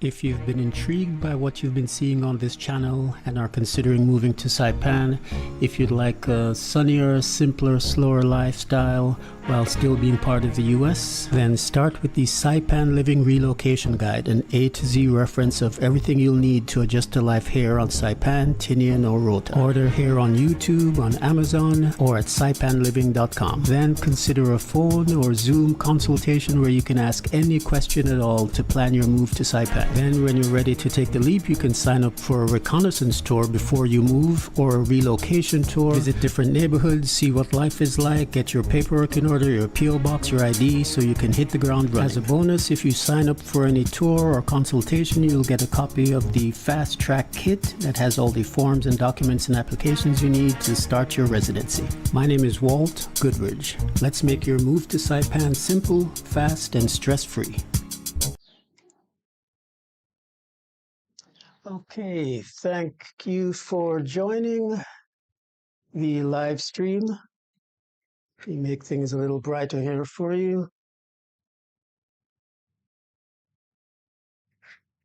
If you've been intrigued by what you've been seeing on this channel and are considering moving to Saipan, if you'd like a sunnier, simpler, slower lifestyle while still being part of the US, then start with the Saipan Living Relocation Guide, an A to Z reference of everything you'll need to adjust to life here on Saipan, Tinian, or Rota. Order here on YouTube, on Amazon, or at saipanliving.com. Then consider a phone or Zoom consultation where you can ask any question at all to plan your move to Saipan. Then when you're ready to take the leap, you can sign up for a reconnaissance tour before you move, or a relocation tour. Visit different neighborhoods, see what life is like, get your paperwork in order, your PO box, your ID, so you can hit the ground running. As a bonus, if you sign up for any tour or consultation, you'll get a copy of the Fast Track Kit that has all the forms and documents and applications you need to start your residency. My name is Walt Goodridge. Let's make your move to Saipan simple, fast, and stress-free. Okay, thank you for joining the live stream. We make things a little brighter here for you.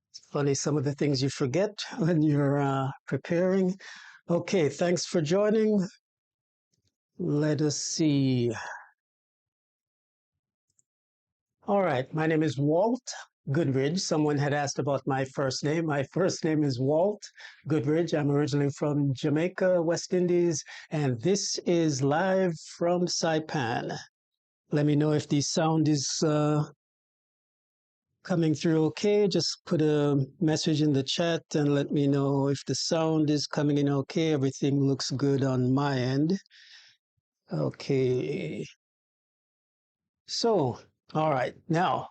It's funny, some of the things you forget when you're preparing. Okay, thanks for joining. Let us see. All right, my name is Walt Goodridge. Someone had asked about my first name. My first name is Walt Goodridge. I'm originally from Jamaica, West Indies, and this is live from Saipan. Let me know if the sound is coming through okay. Just put a message in the chat and let me know if the sound is coming in okay. Everything looks good on my end. Okay. So, all right, now,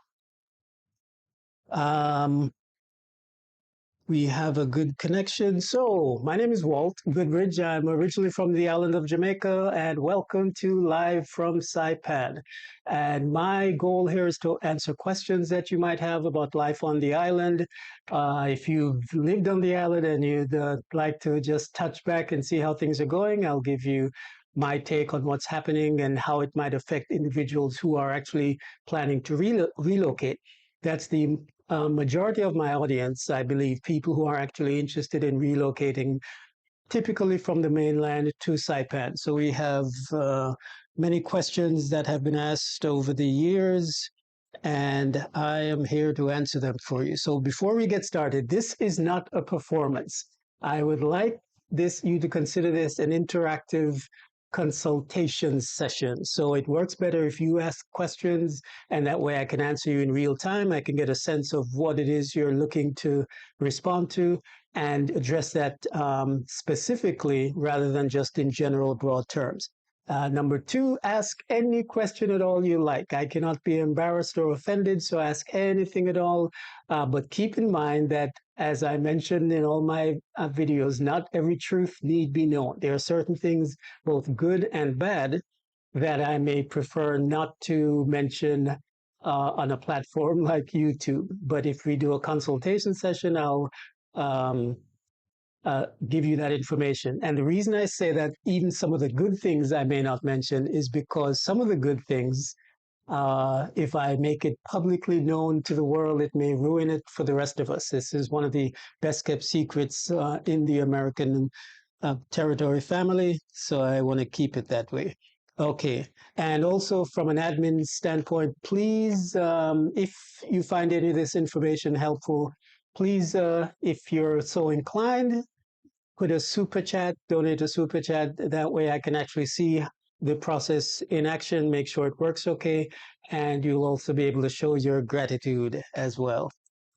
we have a good connection. So, my name is Walt Goodridge. I'm originally from the island of Jamaica, and welcome to Live from Saipan. And my goal here is to answer questions that you might have about life on the island. If you've lived on the island and you'd like to just touch back and see how things are going, I'll give you my take on what's happening and how it might affect individuals who are actually planning to relocate. That's the majority of my audience, I believe, people who are actually interested in relocating, typically from the mainland to Saipan. So we have many questions that have been asked over the years, and I am here to answer them for you. So before we get started, this is not a performance. I would like you to consider this an interactive consultation session. So it works better if you ask questions, and that way I can answer you in real time. I can get a sense of what it is you're looking to respond to and address that specifically rather than just in general broad terms. Number two, ask any question at all you like. I cannot be embarrassed or offended, so ask anything at all. But keep in mind that, as I mentioned in all my videos, not every truth need be known. There are certain things, both good and bad, that I may prefer not to mention on a platform like YouTube. But if we do a consultation session, I'll give you that information. And the reason I say that even some of the good things I may not mention is because some of the good things, if I make it publicly known to the world, it may ruin it for the rest of us. This is one of the best kept secrets in the American territory family, so I want to keep it that way. Okay, and also from an admin standpoint, please, if you find any of this information helpful, please, if you're so inclined, put a super chat, donate a super chat. That way I can actually see the process in action, make sure it works okay, and you'll also be able to show your gratitude as well.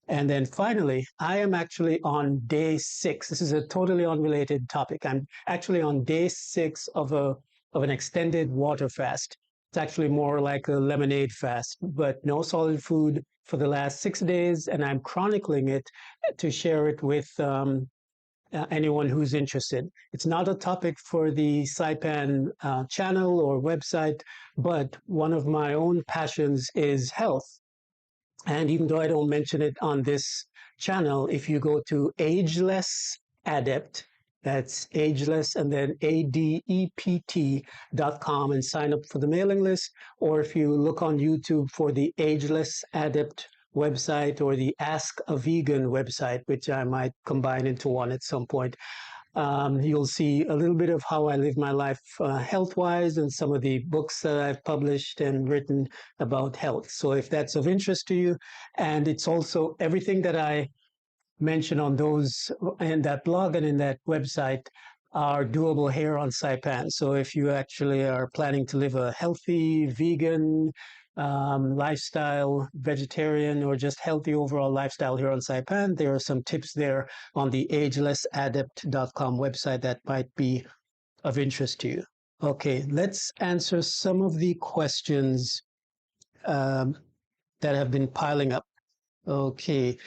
And then finally, I am actually on day 6. This is a totally unrelated topic. I'm actually on day 6 of an extended water fast. It's actually more like a lemonade fast, but no solid food for the last 6 days, and I'm chronicling it to share it with anyone who's interested. It's not a topic for the Saipan channel or website, but one of my own passions is health. And even though I don't mention it on this channel, if you go to Ageless Adept, that's Ageless and then ADEPT.com and sign up for the mailing list, or if you look on YouTube for the Ageless Adept website or the Ask a Vegan website, which I might combine into one at some point. You'll see a little bit of how I live my life health-wise and some of the books that I've published and written about health. So if that's of interest to you, and it's also everything that I mention on those in that blog and in that website are doable here on Saipan. So if you actually are planning to live a healthy, vegan lifestyle, vegetarian, or just healthy overall lifestyle here on Saipan, there are some tips there on the agelessadept.com website that might be of interest to you. Okay, let's answer some of the questions that have been piling up. Okay,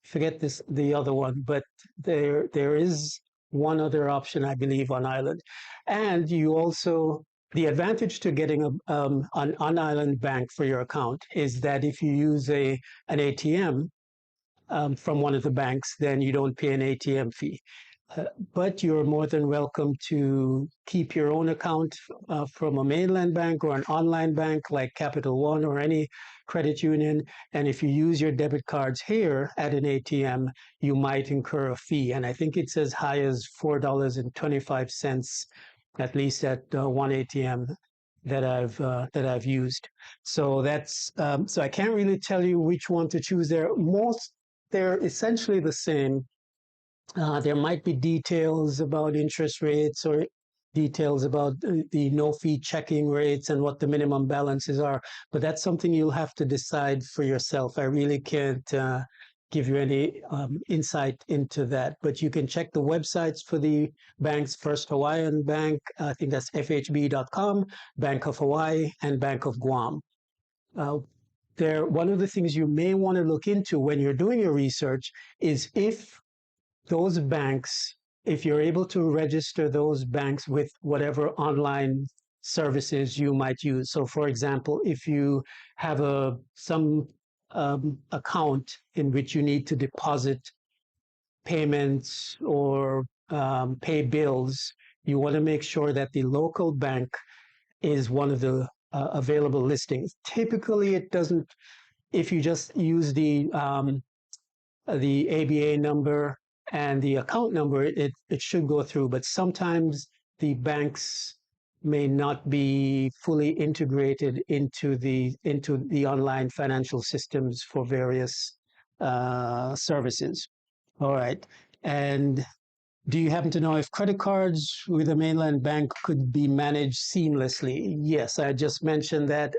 forget the other one, but there is one other option, I believe, on island. And you also, the advantage to getting an on-island bank for your account is that if you use an ATM from one of the banks, then you don't pay an ATM fee. But you're more than welcome to keep your own account from a mainland bank or an online bank like Capital One or any credit union. And if you use your debit cards here at an ATM, you might incur a fee. And I think it's as high as $4.25, at least at one ATM that I've used. So that's so I can't really tell you which one to choose. They're essentially the same. There might be details about interest rates or details about the no-fee checking rates and what the minimum balances are, but that's something you'll have to decide for yourself. I really can't give you any insight into that, but you can check the websites for the banks. First Hawaiian Bank, I think that's fhb.com, Bank of Hawaii, and Bank of Guam. One of the things you may want to look into when you're doing your research is if those banks, if you're able to register those banks with whatever online services you might use. So, for example, if you have some account in which you need to deposit payments or pay bills, you want to make sure that the local bank is one of the available listings. Typically, it doesn't. If you just use the ABA number and the account number, it should go through. But sometimes the banks may not be fully integrated into the online financial systems for various services. All right. And do you happen to know if credit cards with a mainland bank could be managed seamlessly? Yes, I just mentioned that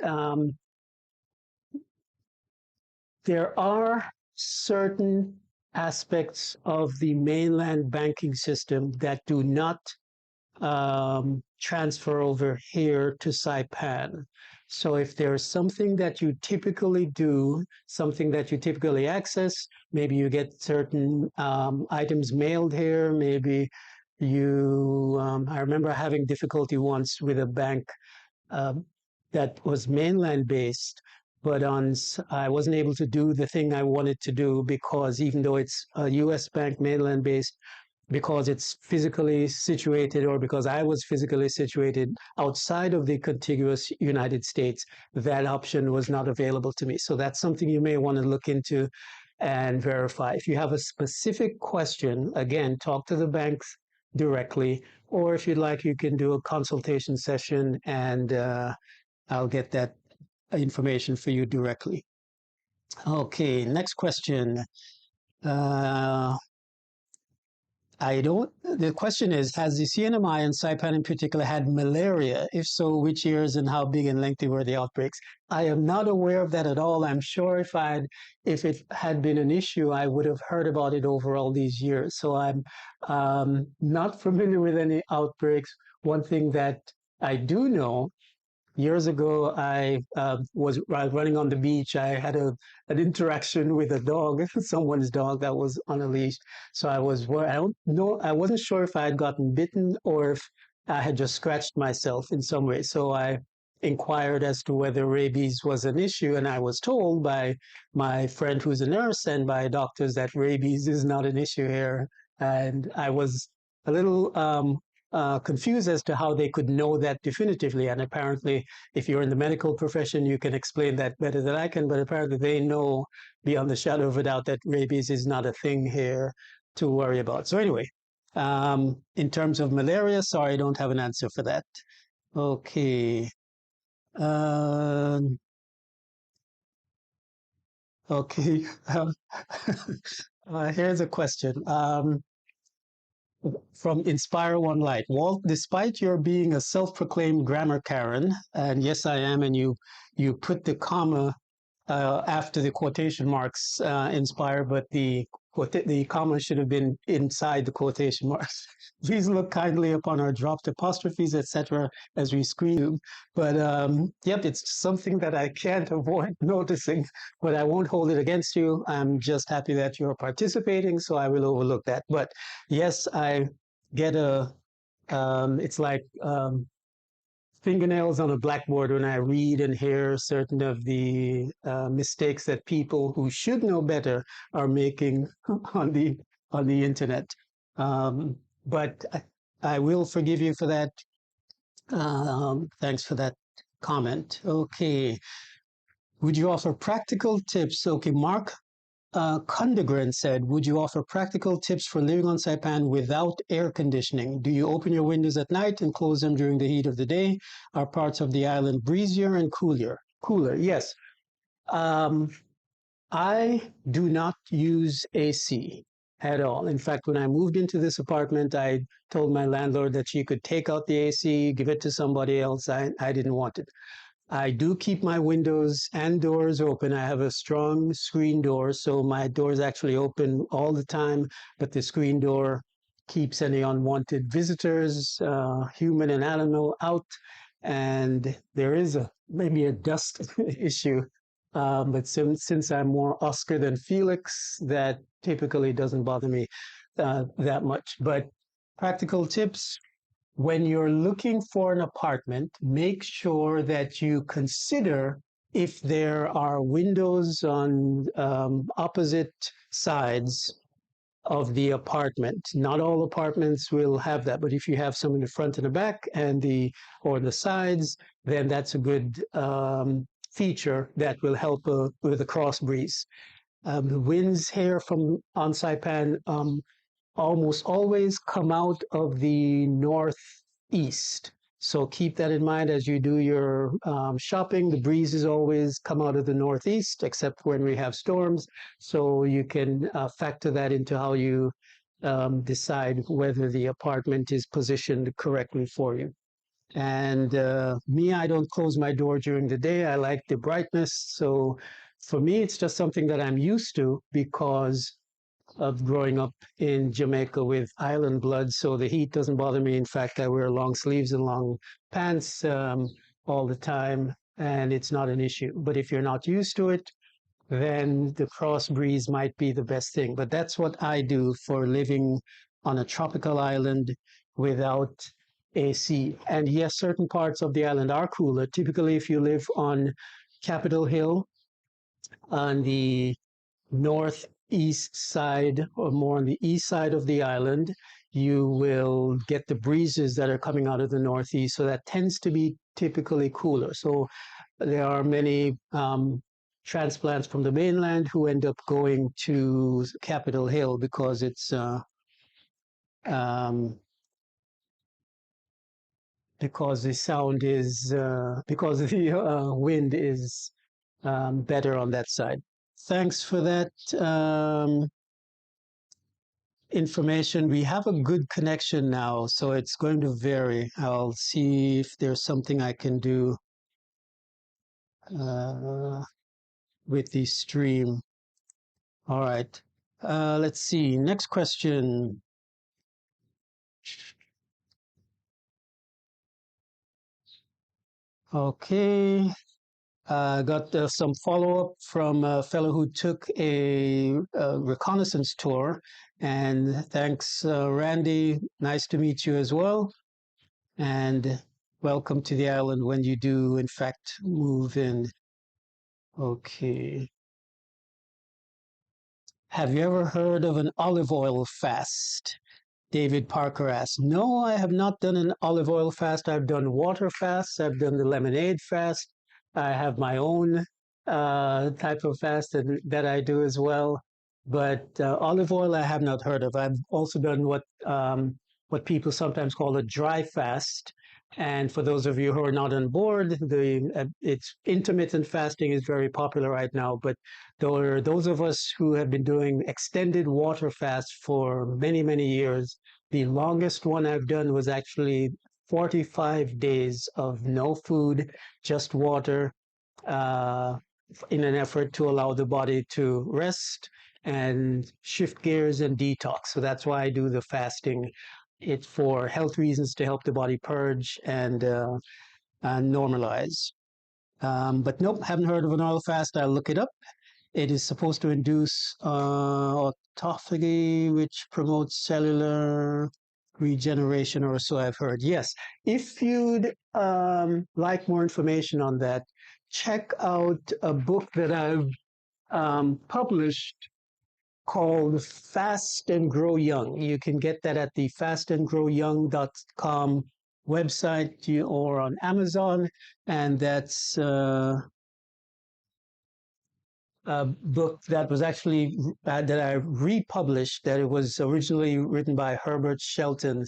there are certain aspects of the mainland banking system that do not transfer over here to Saipan. So if there's something that you typically do, something that you typically access, maybe you get certain items mailed here, maybe I remember having difficulty once with a bank that was mainland based, but I wasn't able to do the thing I wanted to do because even though it's a US bank mainland based, because it's physically situated or because I was physically situated outside of the contiguous United States, that option was not available to me. So that's something you may want to look into and verify. If you have a specific question, again, talk to the banks directly, or if you'd like, you can do a consultation session and I'll get that information for you directly. Okay, next question. The question is, has the CNMI and Saipan in particular had malaria? If so, which years and how big and lengthy were the outbreaks? I am not aware of that at all. I'm sure if it had been an issue, I would have heard about it over all these years. So I'm not familiar with any outbreaks. One thing that I do know, years ago, I was running on the beach. I had an interaction with a dog, someone's dog that was on a leash. So I don't know, I wasn't sure if I had gotten bitten or if I had just scratched myself in some way. So I inquired as to whether rabies was an issue, and I was told by my friend who's a nurse and by doctors that rabies is not an issue here. And I was a little confused as to how they could know that definitively. And apparently, if you're in the medical profession, you can explain that better than I can. But apparently, they know beyond the shadow of a doubt that rabies is not a thing here to worry about. So anyway, in terms of malaria, sorry, I don't have an answer for that. Okay. Okay. Here's a question. From Inspire One Light. Walt, despite your being a self-proclaimed grammar Karen, and yes, I am, and you put the comma after the quotation marks, Inspire, but the comma should have been inside the quotation marks. Please look kindly upon our dropped apostrophes, etc., as we screen you. But yep, it's something that I can't avoid noticing, but I won't hold it against you. I'm just happy that you're participating, so I will overlook that. But yes, I get it's like fingernails on a blackboard when I read and hear certain of the mistakes that people who should know better are making on the internet. But I will forgive you for that. Thanks for that comment. Okay. Would you offer practical tips? Okay, Mark Kundegren said, would you offer practical tips for living on Saipan without air conditioning? Do you open your windows at night and close them during the heat of the day? Are parts of the island breezier and cooler? Cooler, yes. I do not use AC at all. In fact, when I moved into this apartment, I told my landlord that she could take out the AC, give it to somebody else. I didn't want it. I do keep my windows and doors open. I have a strong screen door, so my door is actually open all the time, but the screen door keeps any unwanted visitors, human and animal, out. And there is maybe a dust issue, but since I'm more Oscar than Felix, that typically doesn't bother me that much. But practical tips, when you're looking for an apartment, make sure that you consider if there are windows on opposite sides of the apartment. Not all apartments will have that, but if you have some in the front and the back and or the sides, then that's a good feature that will help with the cross breeze. The winds here from on Saipan almost always come out of the northeast. So keep that in mind as you do your shopping. The breezes always come out of the northeast, except when we have storms. So you can factor that into how you decide whether the apartment is positioned correctly for you. And me, I don't close my door during the day. I like the brightness. So for me, it's just something that I'm used to because of growing up in Jamaica with island blood, so the heat doesn't bother me. In fact, I wear long sleeves and long pants all the time, and it's not an issue. But if you're not used to it, then the cross breeze might be the best thing. But that's what I do for living on a tropical island without AC. And yes, certain parts of the island are cooler. Typically, if you live on Capitol Hill, on the northeast side or more on the east side of the island, you will get the breezes that are coming out of the northeast. So that tends to be typically cooler. So there are many transplants from the mainland who end up going to Capitol Hill because it's because the sound is because the wind is better on that side. Thanks for that information. We have a good connection now, so it's going to vary. I'll see if there's something I can do with the stream. All right. Let's see. Next question. Okay. Got some follow-up from a fellow who took a reconnaissance tour. And thanks, Randy. Nice to meet you as well. And welcome to the island when you do, in fact, move in. Okay. Have you ever heard of an olive oil fast? David Parker asks, no, I have not done an olive oil fast. I've done water fasts. I've done the lemonade fast. I have my own type of fast that I do as well. But olive oil, I have not heard of. I've also done what people sometimes call a dry fast. And for those of you who are not on board, it's intermittent fasting is very popular right now. But those of us who have been doing extended water fasts for many, many years, the longest one I've done was actually 45 days of no food, just water, uh, in an effort to allow the body to rest and shift gears and detox. So that's why I do the fasting. It's for health reasons to help the body purge and normalize. But nope, haven't heard of an oil fast. I'll look it up. It is supposed to induce autophagy, which promotes cellular regeneration, or so I've heard. Yes, if you'd like more information on that, check out a book that I've published called Fast and Grow Young. You can get that at the fastandgrowyoung.com website or on Amazon, and that's a book that was actually that I republished. That it was originally written by Herbert Shelton,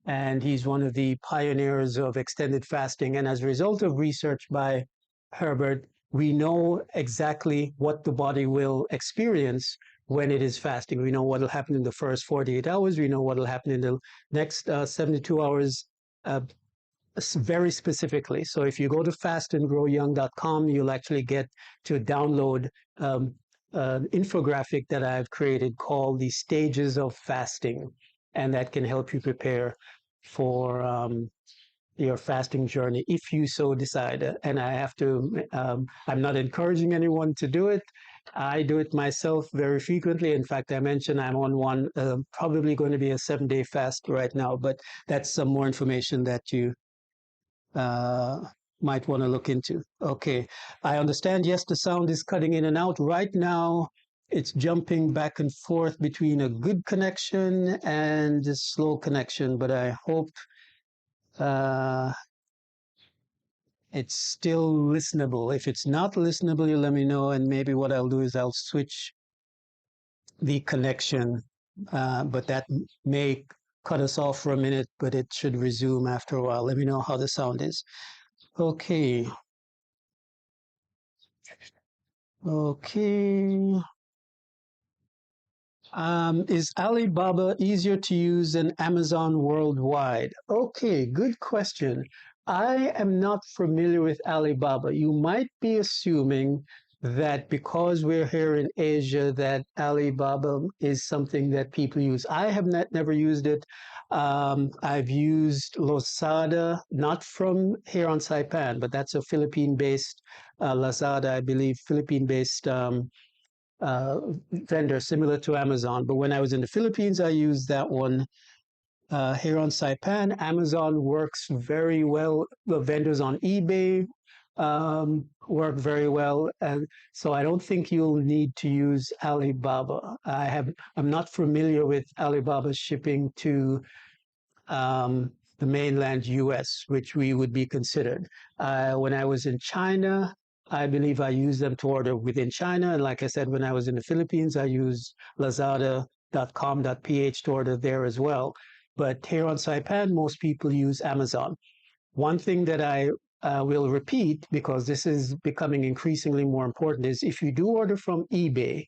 and he's one of the pioneers of extended fasting. And as a result of research by Herbert, we know exactly what the body will experience when it is fasting. We know what will happen in the first 48 hours. We know what will happen in the next 72 hours. Very specifically. So if you go to fastandgrowyoung.com, you'll actually get to download an infographic that I've created called the stages of fasting. And that can help you prepare for your fasting journey if you so decide. And I have to, I'm not encouraging anyone to do it. I do it myself very frequently. In fact, I mentioned I'm on one, probably going to be a 7-day fast right now, but that's some more information that you uh, might want to look into. Okay, I understand. Yes, the sound is cutting in and out. Right now, it's jumping back and forth between a good connection and a slow connection, but I hope uh, it's still listenable. If it's not listenable, you let me know, and maybe what I'll do is I'll switch the connection, but that may cut us off for a minute, but it should resume after a while. Let me know how the sound is. Okay. Okay. Is Alibaba easier to use than Amazon worldwide? Okay, good question. I am not familiar with Alibaba. You might be assuming that because we're here in Asia, that Alibaba is something that people use. I have never used it. I've used Lazada, not from here on Saipan, but that's a Philippine-based Lazada, I believe, Philippine-based uh, vendor similar to Amazon. But when I was in the Philippines, I used that one. Here on Saipan, Amazon works very well. The vendors on eBay work very well, and so I don't think you'll need to use Alibaba. I'm not familiar with Alibaba's shipping to the mainland US, which we would be considered. When I was in China, I believe I used them to order within China. And like I said, when I was in the Philippines, I used lazada.com.ph to order there as well. But here on Saipan, most people use Amazon. One thing that I will repeat, because this is becoming increasingly more important, is if you do order from eBay,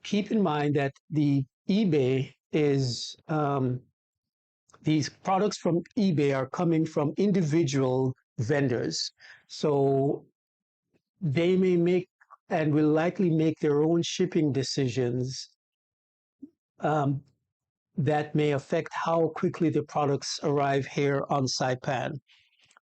keep in mind that the eBay is these products from eBay are coming from individual vendors. So they may make and will likely make their own shipping decisions um, that may affect how quickly the products arrive here on Saipan.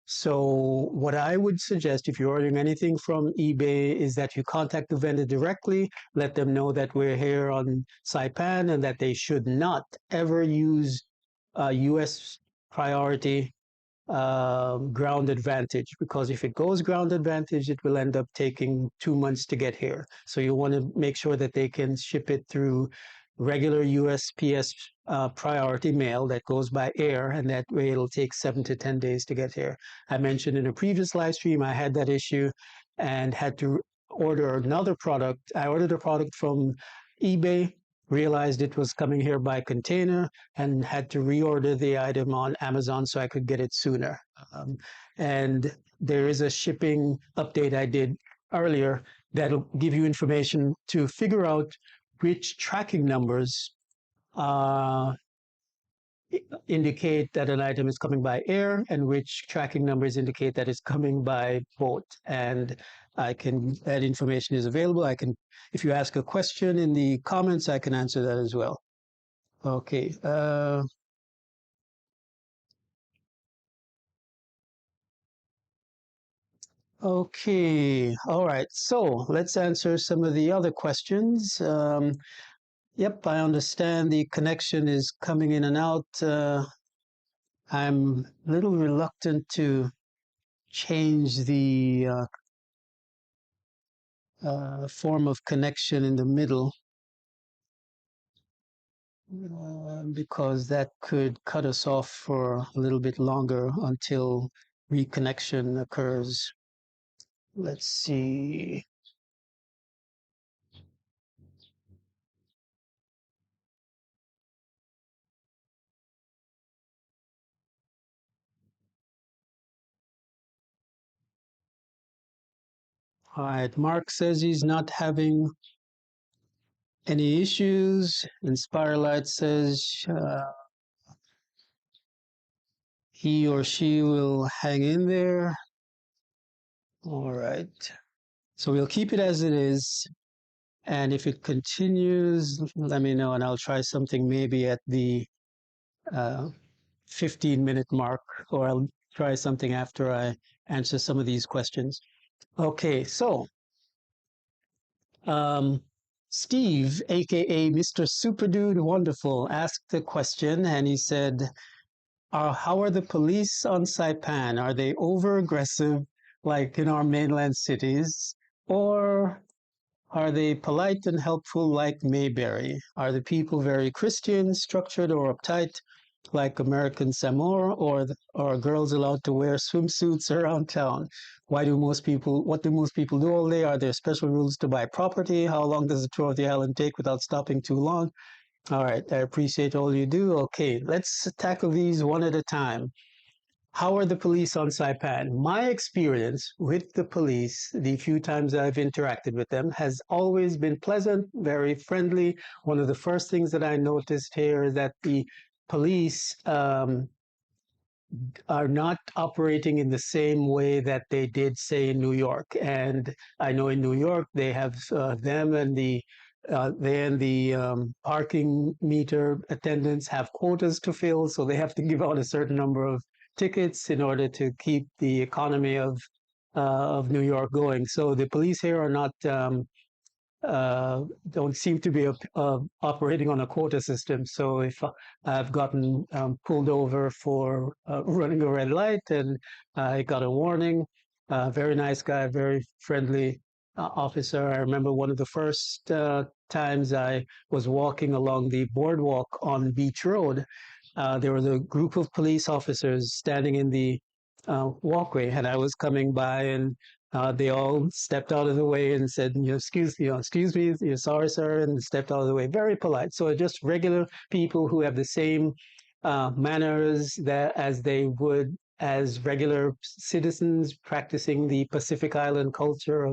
So what I would suggest if you're ordering anything from eBay is that you contact the vendor directly, let them know that we're here on Saipan and that they should not ever use US priority ground advantage, because if it goes ground advantage, it will end up taking 2 months to get here. So you want to make sure that they can ship it through regular USPS priority mail that goes by air, and that way it'll take 7 to 10 days to get here. I mentioned in a previous live stream I had that issue and had to order another product. I ordered a product from eBay, realized it was coming here by container, and had to reorder the item on Amazon so I could get it sooner. And there is a shipping update I did earlier that'll give you information to figure out which tracking numbers uh, indicate that an item is coming by air and which tracking numbers indicate that it's coming by boat. And that information is available. If you ask a question in the comments, I can answer that as well. Okay. Okay. All right. So let's answer some of the other questions. Yep, I understand the connection is coming in and out. I'm a little reluctant to change the form of connection in the middle because that could cut us off for a little bit longer until reconnection occurs. Let's see. All right, Mark says he's not having any issues. Inspirelight says he or she will hang in there. All right. So we'll keep it as it is. And if it continues, let me know and I'll try something maybe at the 15-minute mark, or I'll try something after I answer some of these questions. Okay, so Steve, aka Mr. Super Dude Wonderful, asked a question and he said, how are the police on Saipan? Are they over aggressive like in our mainland cities? Or are they polite and helpful like Mayberry? Are the people very Christian, structured, or uptight like American Samoa? Or are girls allowed to wear swimsuits around town? What do most people do all day? Are there special rules to buy property? How long does a tour of the island take without stopping too long? All right, I appreciate all you do. Okay, let's tackle these one at a time. How are the police on Saipan? My experience with the police, the few times I've interacted with them, has always been pleasant, very friendly. One of the first things that I noticed here is that the police are not operating in the same way that they did, say, in New York. And I know in New York they have the parking meter attendants have quotas to fill, so they have to give out a certain number of tickets in order to keep the economy of New York going. So the police here are not don't seem to be operating on a quota system. So if I've gotten pulled over for running a red light and I got a warning, very nice guy, very friendly officer. I remember one of the first times I was walking along the boardwalk on Beach Road. There was a group of police officers standing in the walkway, and I was coming by, and they all stepped out of the way and said, excuse me, sorry, sir, and stepped out of the way. Very polite. So just regular people who have the same manners as they would as regular citizens practicing the Pacific Island culture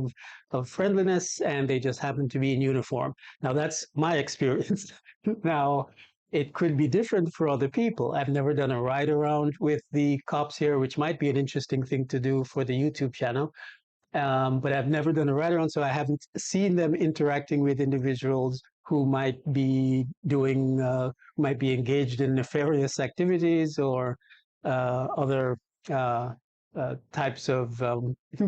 of friendliness, and they just happen to be in uniform. Now, that's my experience. Now, it could be different for other people. I've never done a ride around with the cops here, which might be an interesting thing to do for the YouTube channel. But I've never done a ride around, so I haven't seen them interacting with individuals who might be engaged in nefarious activities or other types of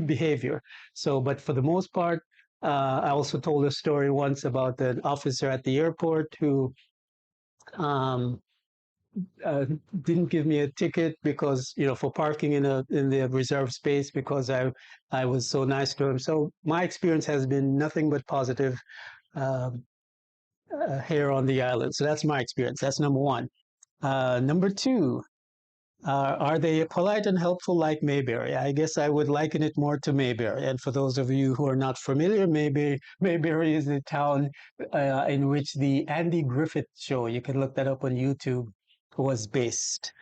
behavior. So, but for the most part, I also told a story once about an officer at the airport who um, uh, didn't give me a ticket because for parking in the reserved space because I was so nice to him. So my experience has been nothing but positive. Um, here on the island. So that's my experience. That's number one. Number two, are they polite and helpful like Mayberry? I guess I would liken it more to Mayberry. And for those of you who are not familiar, Mayberry is the town in which the Andy Griffith show, you can look that up on YouTube, was based.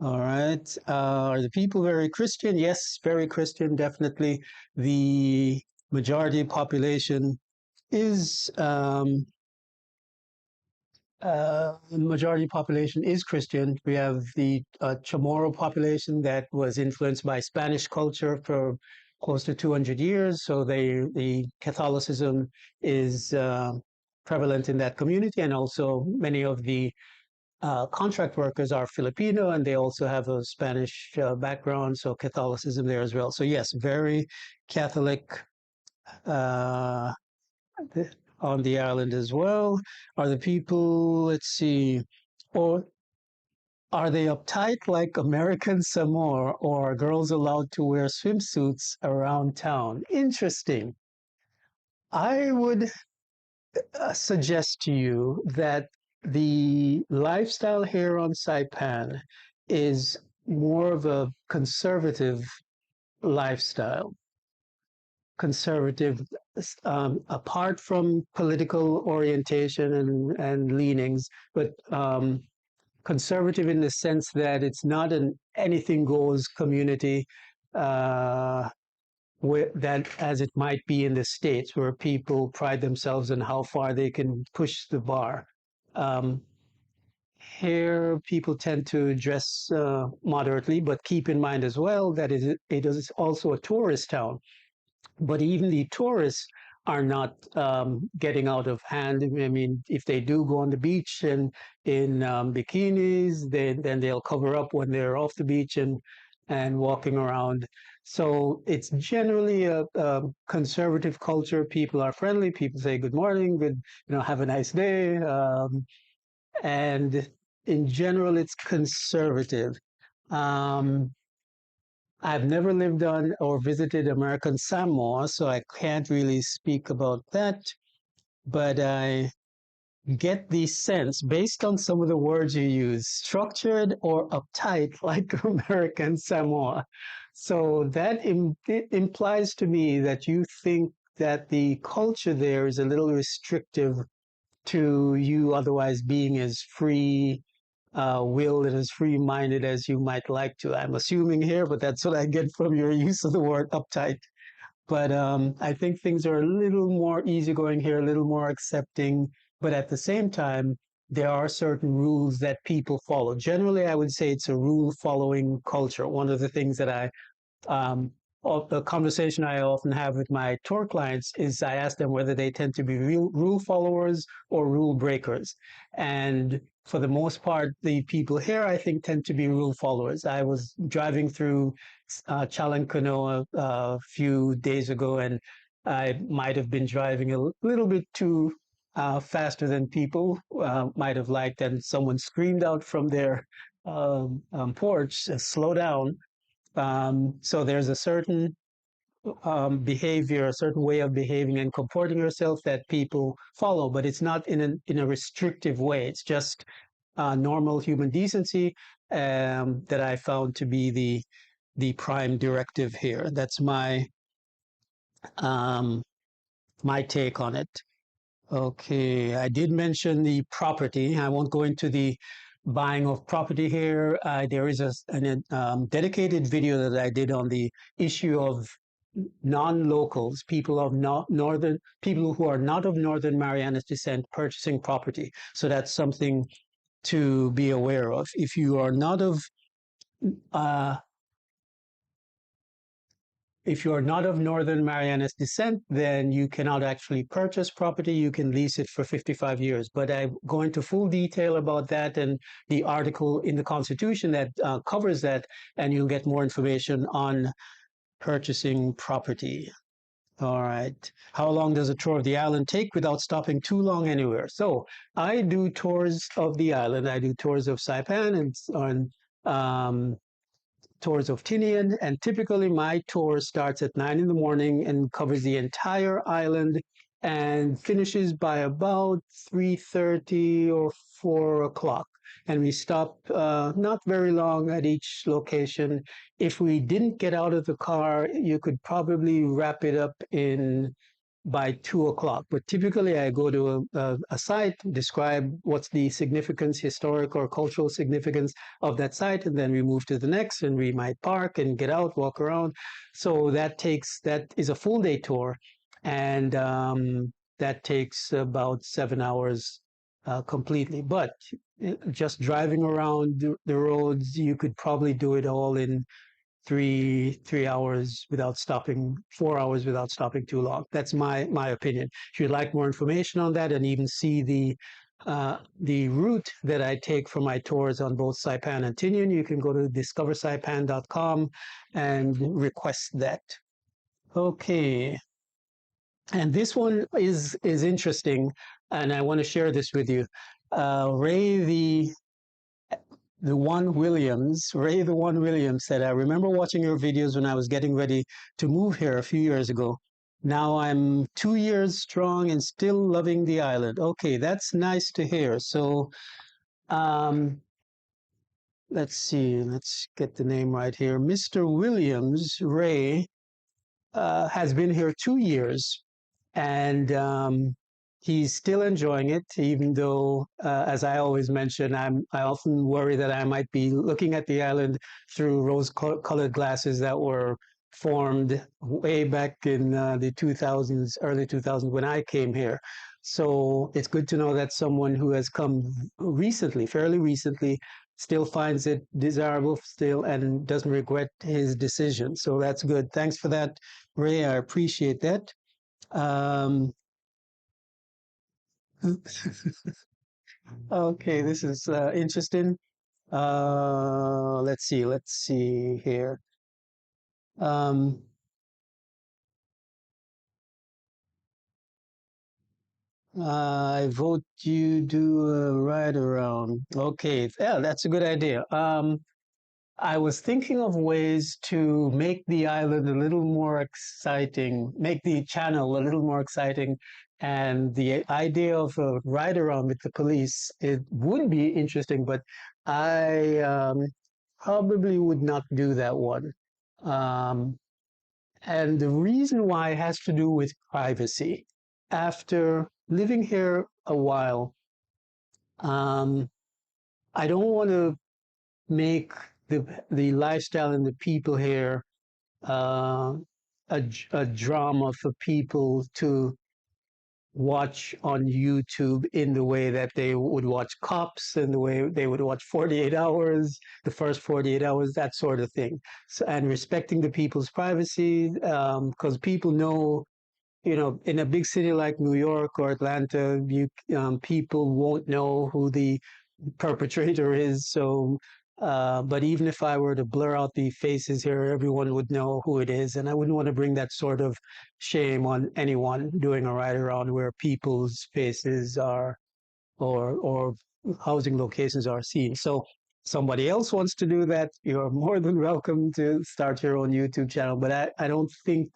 All right. Are the people very Christian? Yes, very Christian, definitely. The majority population is majority population is Christian. We have the Chamorro population that was influenced by Spanish culture for close to 200 years. So the Catholicism is prevalent in that community, and also many of the contract workers are Filipino, and they also have a Spanish background, so Catholicism there as well. So yes, very Catholic uh, on the island as well. Are the people, let's see, or are they uptight like American Samoa, or are girls allowed to wear swimsuits around town? Interesting. I would suggest to you that the lifestyle here on Saipan is more of a conservative lifestyle. Conservative, apart from political orientation and leanings, but conservative in the sense that it's not an anything goes community uh, that as it might be in the States, where people pride themselves on how far they can push the bar. Um, Here, people tend to dress moderately, but keep in mind as well that it is also a tourist town. But even the tourists are not getting out of hand. I mean, if they do go on the beach and in bikinis, then they'll cover up when they're off the beach and walking around. So it's generally a conservative culture. People are friendly. People say good morning, good, have a nice day, and in general, it's conservative. Um, I've never lived on or visited American Samoa, so I can't really speak about that. But I get the sense, based on some of the words you use, structured or uptight like American Samoa. So that it implies to me that you think that the culture there is a little restrictive to you otherwise being as free willed and as free minded as you might like to. I'm assuming here, but that's what I get from your use of the word uptight. But I think things are a little more easygoing here, a little more accepting. But at the same time, there are certain rules that people follow. Generally, I would say it's a rule following culture. One of the things that um, the conversation I often have with my tour clients is I ask them whether they tend to be rule followers or rule breakers. And for the most part, the people here, I think, tend to be rule followers. I was driving through Chalankanoa a few days ago, and I might have been driving a little bit too faster than people might have liked, and someone screamed out from their porch, slow down. So there's a certain behavior, a certain way of behaving and comporting yourself that people follow, but it's not in a restrictive way. It's just normal human decency that I found to be the prime directive here. That's um, my take on it. Okay, I did mention the property. I won't go into the buying of property here. There is a dedicated video that I did on the issue of non-locals, people of northern, people who are not of Northern Marianas descent purchasing property. So that's something to be aware of. If you are not of uh, if you're not of Northern Marianas descent, then you cannot actually purchase property. You can lease it for 55 years. But I go into full detail about that and the article in the Constitution that covers that, and you'll get more information on purchasing property. All right. How long does a tour of the island take without stopping too long anywhere? So I do tours of the island. I do tours of Saipan and tours of Tinian, and typically my tour starts at 9 in the morning and covers the entire island and finishes by about 3:30 or 4 o'clock. And we stop not very long at each location. If we didn't get out of the car, you could probably wrap it up in by 2 o'clock. But typically, I go to a site, describe what's the significance, historic or cultural significance of that site, and then we move to the next, and we might park and get out, walk around. So that is a full day tour, and that takes about 7 hours completely. But just driving around the roads, you could probably do it all in 3 hours without stopping, 4 hours without stopping too long. That's my opinion. If you'd like more information on that and even see the route that I take for my tours on both Saipan and Tinian, you can go to discoversaipan.com and request that. Okay, and this one is interesting, and I want to share this with you. Ray the One Williams, Ray the One Williams said, I remember watching your videos when I was getting ready to move here a few years ago. Now I'm 2 years strong and still loving the island. Okay, that's nice to hear. So um, let's see, let's get the name right here. Mr. Williams, Ray, has been here 2 years, and he's still enjoying it, even though, as I always mention, I often worry that I might be looking at the island through rose-colored glasses that were formed way back in the 2000s, early 2000s, when I came here. So it's good to know that someone who has come recently, fairly recently, still finds it desirable still and doesn't regret his decision. So that's good. Thanks for that, Ray. I appreciate that. Um, okay, this is interesting. Let's see here. Um, I vote you do a ride around. Okay, yeah, that's a good idea. I was thinking of ways to make the island a little more exciting, make the channel a little more exciting. And the idea of a ride around with the police, it would be interesting, but I probably would not do that one. Um, and the reason why has to do with privacy. After living here a while, um, I don't want to make the lifestyle and the people here uh, a drama for people to watch on YouTube in the way that they would watch Cops, and the way they would watch 48 Hours, the first 48 Hours, that sort of thing. So, and respecting the people's privacy, because people know, in a big city like New York or Atlanta, people won't know who the perpetrator is. So, but even if I were to blur out the faces here, everyone would know who it is. And I wouldn't want to bring that sort of shame on anyone doing a ride around where people's faces are, or housing locations are seen. So somebody else wants to do that, you're more than welcome to start your own YouTube channel. But I don't think,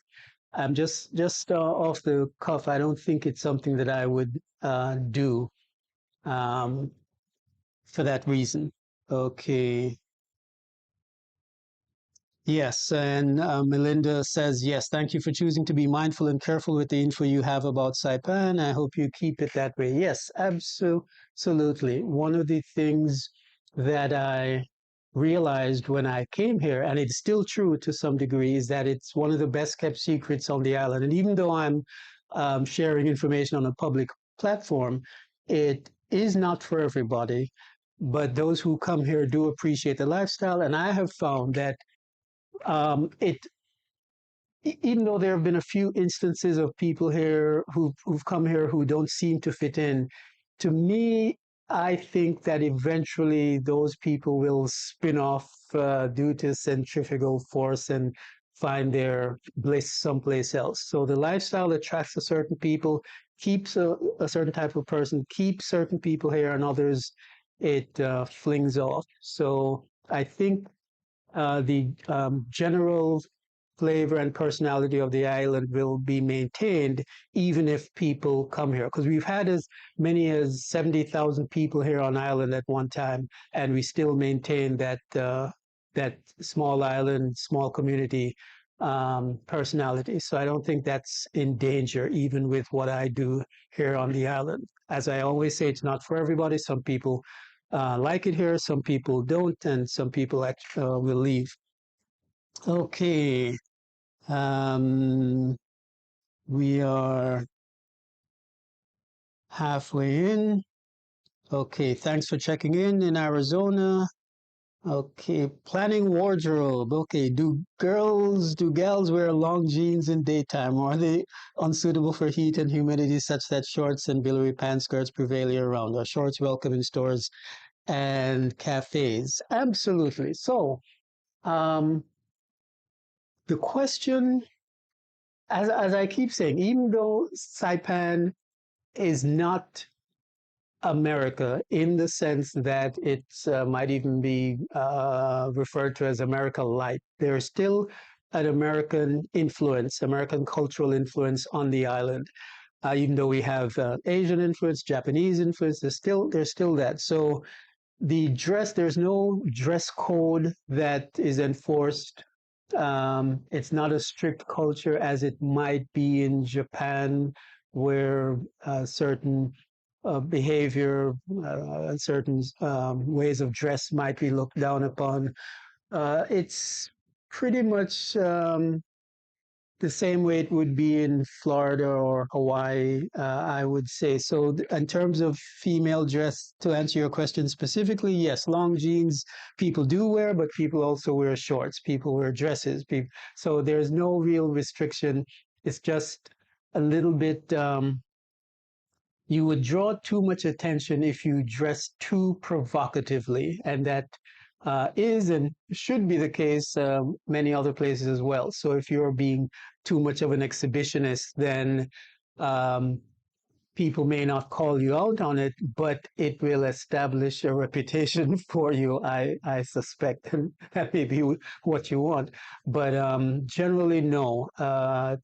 I'm just off the cuff, I don't think it's something that I would do. Um, for that reason. Okay. Yes, and Melinda says, yes, thank you for choosing to be mindful and careful with the info you have about Saipan. I hope you keep it that way. Yes, absolutely. One of the things that I realized when I came here, and it's still true to some degree, is that it's one of the best kept secrets on the island. And even though I'm sharing information on a public platform, it is not for everybody. But those who come here do appreciate the lifestyle. And I have found that it even though there have been a few instances of people here who've come here who don't seem to fit in, to me, I think that eventually those people will spin off due to centrifugal force and find their bliss someplace else. So the lifestyle attracts a certain people, keeps a certain type of person, keeps certain people here, and others it flings off. So I think the general flavor and personality of the island will be maintained even if people come here. Because we've had as many as 70,000 people here on island at one time, and we still maintain that small island, small community personality. So I don't think that's in danger, even with what I do here on the island. As I always say, it's not for everybody. Some people like it here, some people don't, and some people will leave. Okay, um, we are halfway in. Okay, thanks for checking in Arizona. Okay, planning wardrobe. Okay, do gals wear long jeans in daytime, or are they unsuitable for heat and humidity such that shorts and billowy pant skirts prevail year round? Are shorts welcome in stores and cafes? Absolutely. So, um, the question, as I keep saying, even though Saipan is not America in the sense that it might even be referred to as America Light. There's still an American influence, American cultural influence on the island. Even though we have Asian influence, Japanese influence, there's still that. So there's no dress code that is enforced. It's not a strict culture as it might be in Japan, where certain behavior, certain ways of dress might be looked down upon. It's pretty much the same way it would be in Florida or Hawaii, I would say. So, in terms of female dress, to answer your question specifically, yes, long jeans people do wear, but people also wear shorts, people wear dresses. So, there's no real restriction. It's just a little bit. You would draw too much attention if you dress too provocatively, and that is and should be the case many other places as well. So if you're being too much of an exhibitionist, then um, people may not call you out on it, but it will establish a reputation for you, I suspect. And that may be what you want. But generally, no,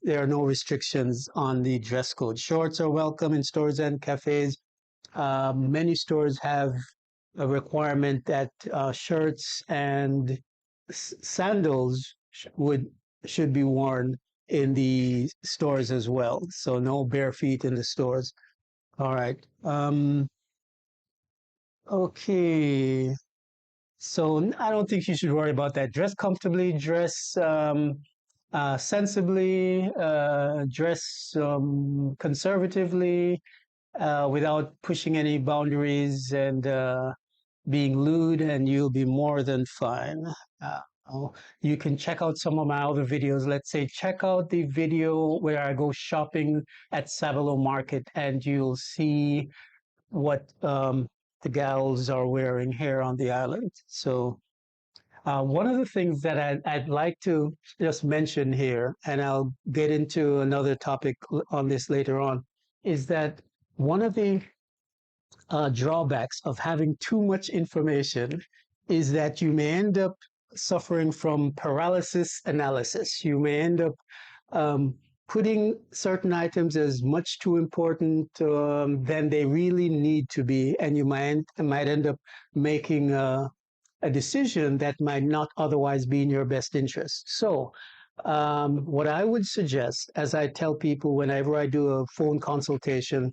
there are no restrictions on the dress code. Shorts are welcome in stores and cafes. Many stores have a requirement that shirts and sandals should be worn in the stores as well. So no bare feet in the stores. All right. Okay. So I don't think you should worry about that. Dress comfortably, dress sensibly, dress conservatively, without pushing any boundaries and being lewd, and you'll be more than fine. Uh, oh, you can check out some of my other videos. Let's say check out the video where I go shopping at Savalo Market, and you'll see what the gals are wearing here on the island. So one of the things that I'd like to just mention here, and I'll get into another topic on this later on, is that one of the drawbacks of having too much information is that you may end up suffering from paralysis analysis. You may end up um, putting certain items as much too important than they really need to be, and you might end up making a decision that might not otherwise be in your best interest. So, what I would suggest, as I tell people whenever I do a phone consultation,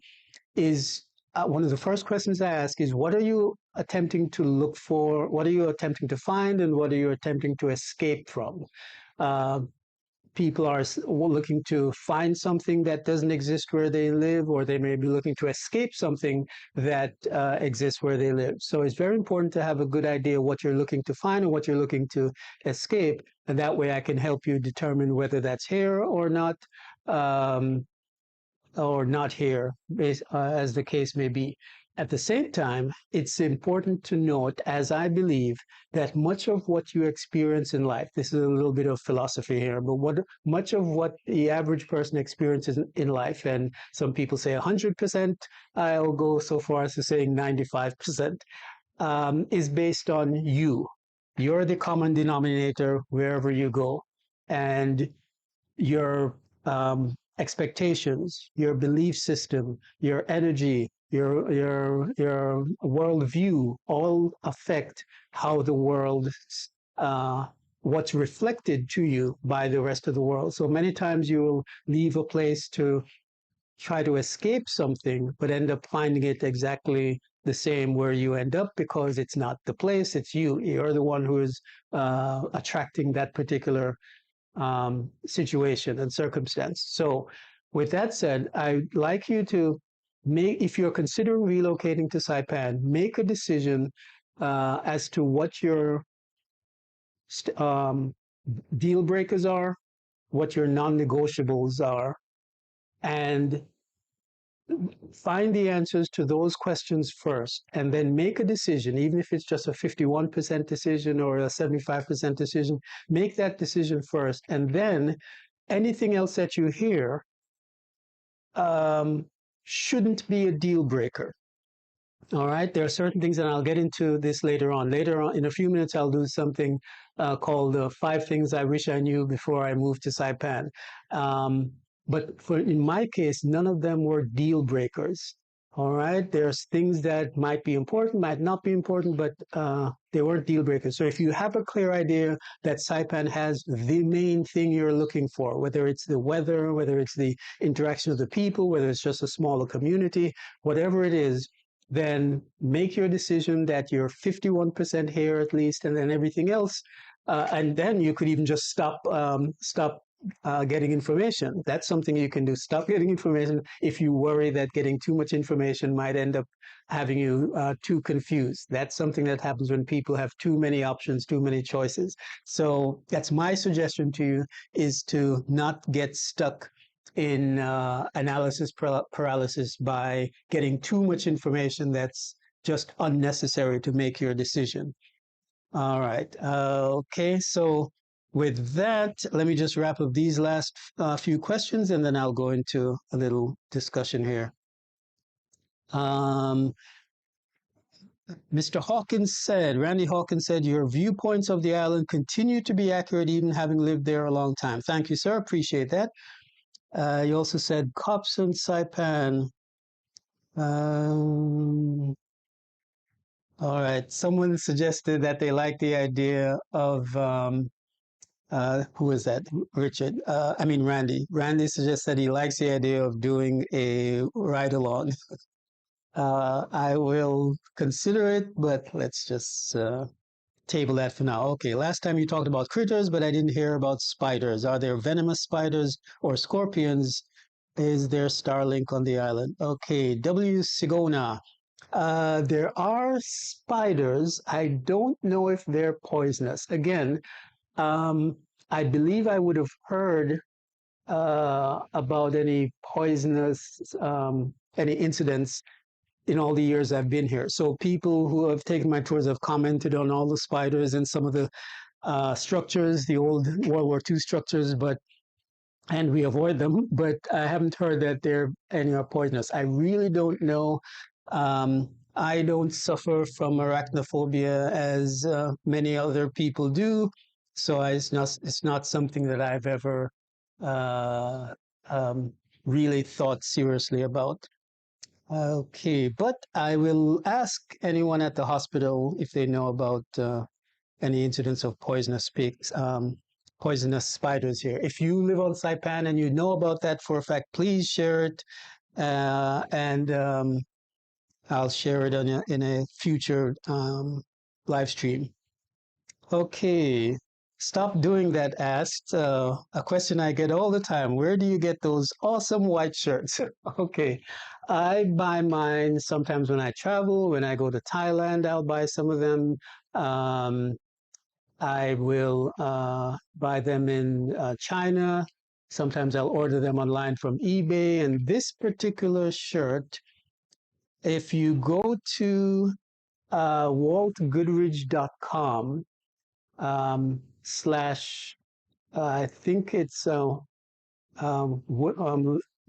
is one of the first questions I ask is, what are you attempting to look for? What are you attempting to find? And what are you attempting to escape from? Uh, People are looking to find something that doesn't exist where they live, or they may be looking to escape something that exists where they live. So it's very important to have a good idea what you're looking to find and what you're looking to escape. And that way I can help you determine whether that's here um, or not here, as the case may be. At the same time, it's important to note, as I believe, that much of what you experience in life, this is a little bit of philosophy here, but much of what the average person experiences in life, and some people say 100%, I'll go so far as to saying 95%, is based on you. You're the common denominator wherever you go. and your expectations, your belief system, your energy, your worldview all affect how the world, uh, what's reflected to you by the rest of the world. So many times you will leave a place to try to escape something, but end up finding it exactly the same where you end up because it's not the place, it's you. You're the one who is attracting that particular situation and circumstance. So, with that said, I'd like you to make, if you're considering relocating to Saipan, make a decision as to what your deal breakers are, what your non negotiables are, and find the answers to those questions first, and then make a decision, even if it's just a 51% decision or a 75% decision. Make that decision first, and then anything else that you hear um, shouldn't be a deal breaker. All right, there are certain things, and I'll get into this later on. Later on, in a few minutes, I'll do something called Five Things I Wish I Knew Before I Moved to Saipan. Um, but in my case, none of them were deal breakers. All right, there's things that might be important, might not be important, but they weren't deal breakers. So if you have a clear idea that Saipan has the main thing you're looking for, whether it's the weather, whether it's the interaction of the people, whether it's just a smaller community, whatever it is, then make your decision that you're 51% here at least, and then everything else. And then you could even just stop getting information. That's something you can do. Stop getting information if you worry that getting too much information might end up having you too confused. That's something that happens when people have too many options, too many choices. So that's my suggestion to you, is to not get stuck in analysis paralysis by getting too much information that's just unnecessary to make your decision. All right. Okay. So with that, let me just wrap up these last few questions, and then I'll go into a little discussion here. Mr. Hawkins said, Randy Hawkins said, your viewpoints of the island continue to be accurate, even having lived there a long time. Thank you, sir. Appreciate that. You also said cops in Saipan. All right. Someone suggested that they like the idea of who is that? Richard. Randy. Randy suggests that he likes the idea of doing a ride along. I will consider it, but let's just table that for now. Okay. Last time you talked about critters, but I didn't hear about spiders. Are there venomous spiders or scorpions? Is there Starlink on the island? Okay. W. Sigona. There are spiders. I don't know if they're poisonous. Again, um, I believe I would have heard about any poisonous, any incidents in all the years I've been here. So people who have taken my tours have commented on all the spiders and some of the structures, the old World War II structures, and we avoid them, but I haven't heard that any are poisonous. I really don't know. I don't suffer from arachnophobia as many other people do, so it's not something that I've ever uh, um, really thought seriously about. Okay, but I will ask anyone at the hospital if they know about any incidents of poisonous spiders here. If you live on Saipan and you know about that for a fact, please share it, and I'll share it in a future live stream. Okay, stop doing that. Asked a question I get all the time. Where do you get those awesome white shirts? Okay, I buy mine sometimes when I travel. When I go to Thailand, I'll buy some of them. Um, I will buy them in China. Sometimes I'll order them online from eBay. And this particular shirt, if you go to waltgoodridge.com slash, I think it's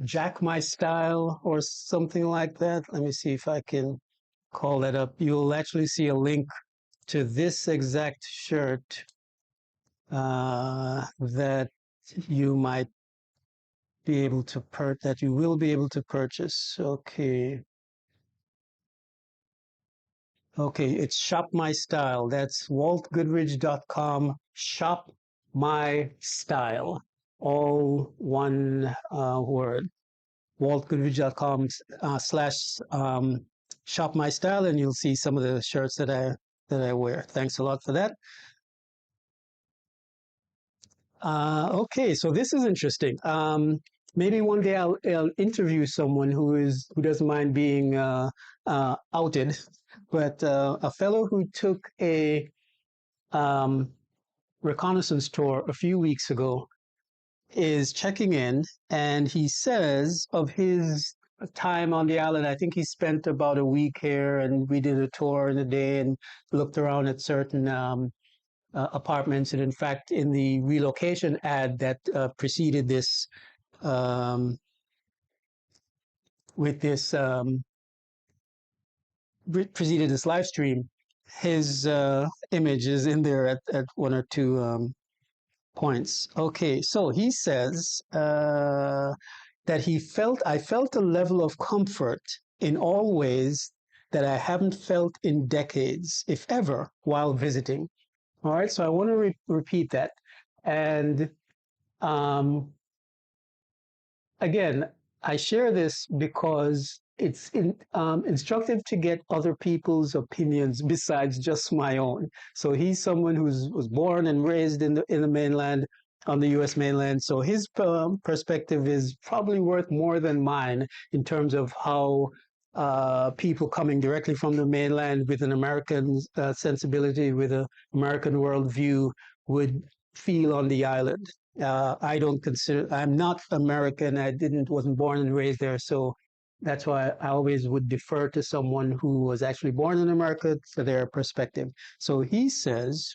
Jack My Style or something like that. Let me see if I can call that up. You'll actually see a link to this exact shirt that you might be able to that you will be able to purchase. Okay. Okay, it's Shop My Style. That's waltgoodridge.com. Shop My Style. All one word. waltgoodridge.com slash shop my style, and you'll see some of the shirts that I wear. Thanks a lot for that. Okay, so this is interesting. Maybe one day I'll interview someone who doesn't mind being outed, but a fellow who took a um, reconnaissance tour a few weeks ago is checking in, and he says of his time on the island, I think he spent about a week here, and we did a tour in a day and looked around at certain apartments. And in fact, in the relocation ad that preceded this, um, with this preceded this live stream, his image is in there at one or two points. Okay, so he says that I felt a level of comfort in all ways that I haven't felt in decades, if ever, while visiting. All right, so I want to repeat that. And um, again, I share this because it's instructive to get other people's opinions besides just my own. So he's someone was born and raised in the mainland, on the U.S. mainland. So his perspective is probably worth more than mine in terms of how people coming directly from the mainland with an American sensibility, with an American worldview, would feel on the island. I don't consider, I'm not American. Wasn't born and raised there. So that's why I always would defer to someone who was actually born in America for their perspective. So he says,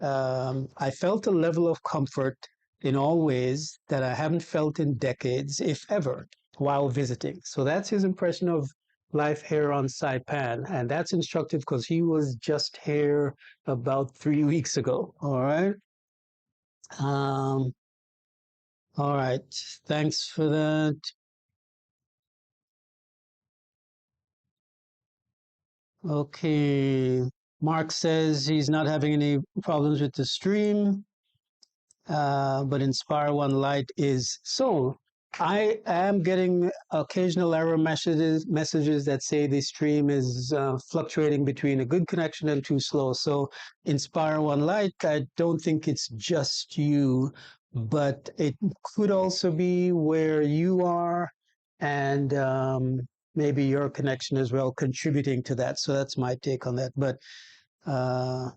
I felt a level of comfort in all ways that I haven't felt in decades, if ever, while visiting. So that's his impression of life here on Saipan. And that's instructive because he was just here about 3 weeks ago. All right. Um, all right. Thanks for that. Okay. Mark says he's not having any problems with the stream, but Inspire One Light is. So I am getting occasional error messages that say the stream is fluctuating between a good connection and too slow. So Inspire One Light, I don't think it's just you, but it could also be where you are, and maybe your connection as well contributing to that. So that's my take on that. But all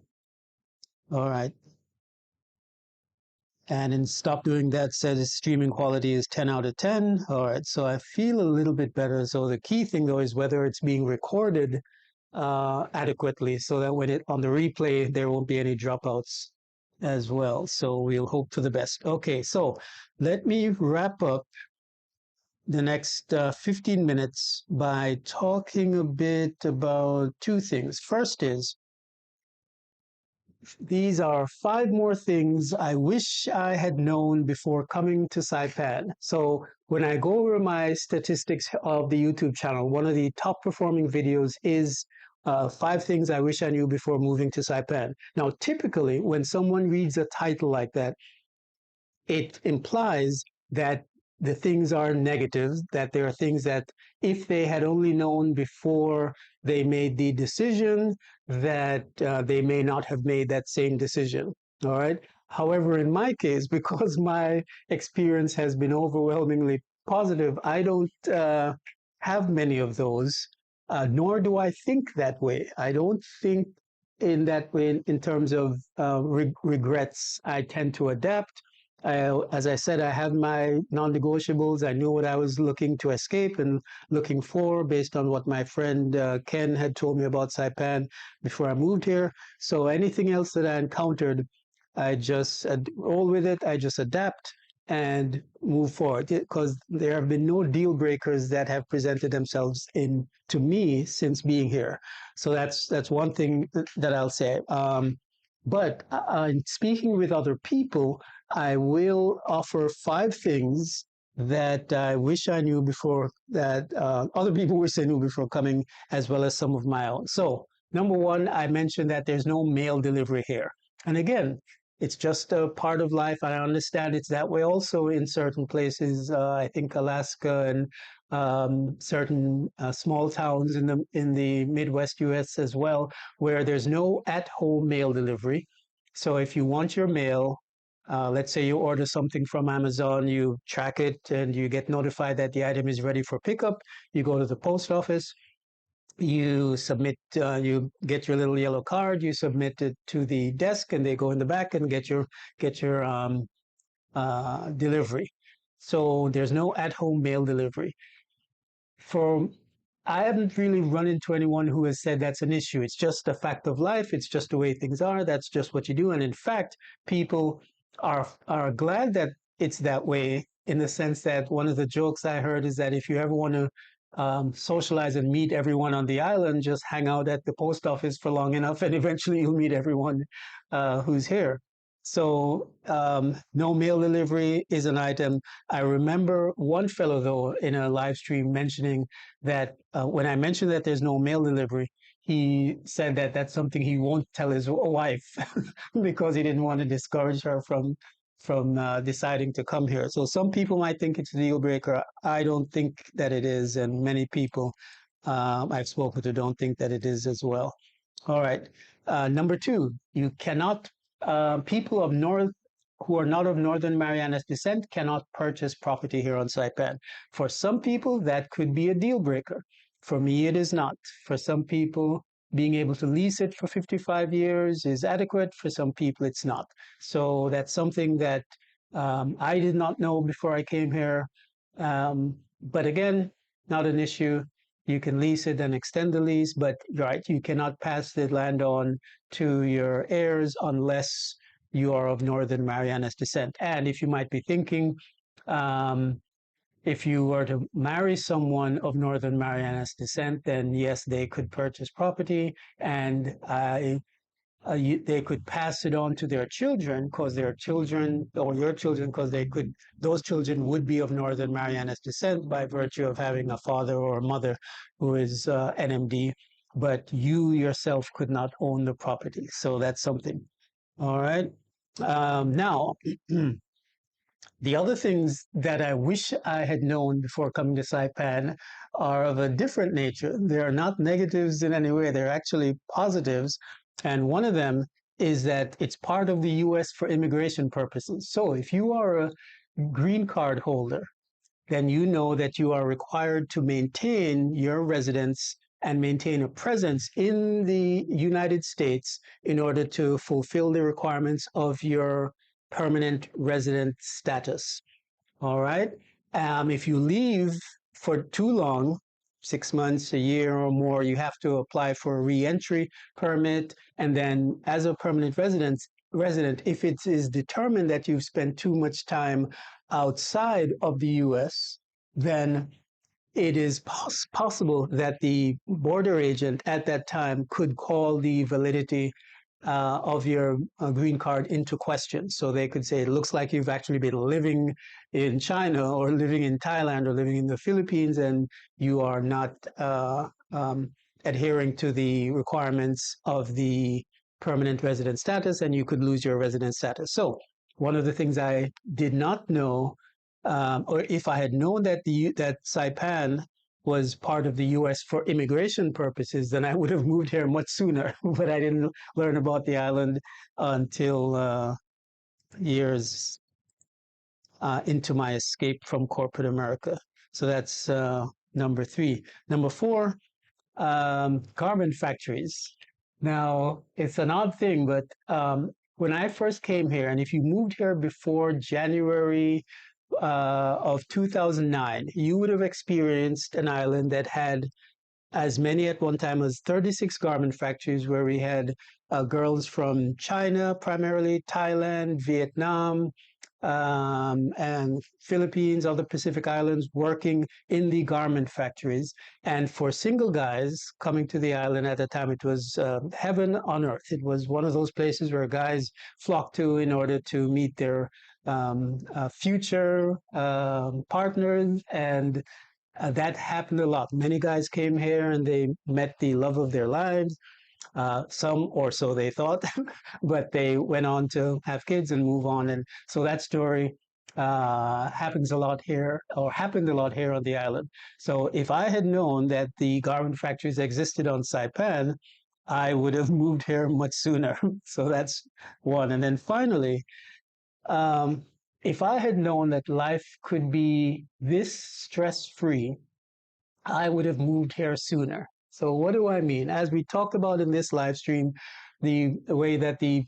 right. And in Stop Doing That said his streaming quality is 10 out of 10. All right, so I feel a little bit better. So the key thing though is whether it's being recorded adequately, so that when it on the replay there won't be any dropouts as well. So we'll hope for the best. Okay, so let me wrap up the next 15 minutes by talking a bit about two things. First is, these are 5 more things I wish I had known before coming to Saipan. So when I go over my statistics of the YouTube channel, one of the top performing videos is 5 things I wish I knew before moving to Saipan. Now, typically, when someone reads a title like that, it implies that the things are negative, that there are things that if they had only known before they made the decision, that they may not have made that same decision. All right. However, in my case, because my experience has been overwhelmingly positive, I don't have many of those, nor do I think that way. I don't think in that way in terms of regrets. I tend to adapt. As I said, I have my non-negotiables. I knew what I was looking to escape and looking for based on what my friend Ken had told me about Saipan before I moved here. So anything else that I encountered, I just roll with it. I just adapt and move forward because there have been no deal breakers that have presented themselves in to me since being here. So that's one thing that I'll say. But speaking with other people, I will offer 5 things that I wish I knew before, that other people wish they knew before coming, as well as some of my own. So, number one, I mentioned that there's no mail delivery here. And again, it's just a part of life. I understand it's that way also in certain places. I think Alaska and certain small towns in the Midwest U.S. as well, where there's no at-home mail delivery. So if you want your mail, let's say you order something from Amazon, you track it and you get notified that the item is ready for pickup. You go to the post office, you submit, you get your little yellow card, you submit it to the desk, and they go in the back and get your delivery. So there's no at-home mail delivery. For I haven't really run into anyone who has said that's an issue. It's just a fact of life. It's just the way things are. That's just what you do. And in fact, people are glad that it's that way, in the sense that one of the jokes I heard is that if you ever want to socialize and meet everyone on the island, just hang out at the post office for long enough, and eventually you'll meet everyone who's here. So no mail delivery is an item. I remember one fellow, though, in a live stream mentioning that when I mentioned that there's no mail delivery, he said that that's something he won't tell his wife because he didn't want to discourage her from deciding to come here. So some people might think it's a deal breaker. I don't think that it is, and many people I've spoken to don't think that it is as well. All right. Number two, you cannot people of North who are not of Northern Marianas descent cannot purchase property here on Saipan. For some people, that could be a deal breaker. For me, it is not. For some people, being able to lease it for 55 years is adequate. For some people, it's not. So that's something that I did not know before I came here. But again, not an issue. You can lease it and extend the lease, but right, you cannot pass the land on to your heirs unless you are of Northern Marianas descent. And if you might be thinking, um, if you were to marry someone of Northern Marianas descent, then yes, they could purchase property, and they could pass it on to their children, because their children, or your children, because those children would be of Northern Marianas descent by virtue of having a father or a mother who is NMD, but you yourself could not own the property. So that's something. All right. Now, the other things that I wish I had known before coming to Saipan are of a different nature. They are not negatives in any way, they're actually positives. And one of them is that it's part of the US for immigration purposes. So if you are a green card holder, then you know that you are required to maintain your residence and maintain a presence in the United States in order to fulfill the requirements of your permanent resident status. All right. If you leave for too long, 6 months, a year or more, you have to apply for a re-entry permit. And then as a permanent resident, if it is determined that you've spent too much time outside of the US, then it is possible that the border agent at that time could call the validity of your green card into question. So they could say, it looks like you've actually been living in China or living in Thailand or living in the Philippines, and you are not adhering to the requirements of the permanent resident status, and you could lose your resident status. So one of the things I did not know, or if I had known that that Saipan was part of the US for immigration purposes, then I would have moved here much sooner. But I didn't learn about the island until years into my escape from corporate America. So that's number three. Number four, garment factories. Now, it's an odd thing, but when I first came here, and if you moved here before January of 2009, you would have experienced an island that had as many at one time as 36 garment factories, where we had girls from China, primarily Thailand, Vietnam, and Philippines, other Pacific Islands, working in the garment factories. And for single guys coming to the island at the time, it was heaven on earth. It was one of those places where guys flocked to in order to meet their future partners, and that happened a lot. Many guys came here and they met the love of their lives. Some, or so they thought, but they went on to have kids and move on. And so that story happens a lot here, or happened a lot here on the island. So if I had known that the garment factories existed on Saipan, I would have moved here much sooner. So that's one. And then finally, um, if I had known that life could be this stress free, I would have moved here sooner. So what do I mean? As we talked about in this live stream, the way that the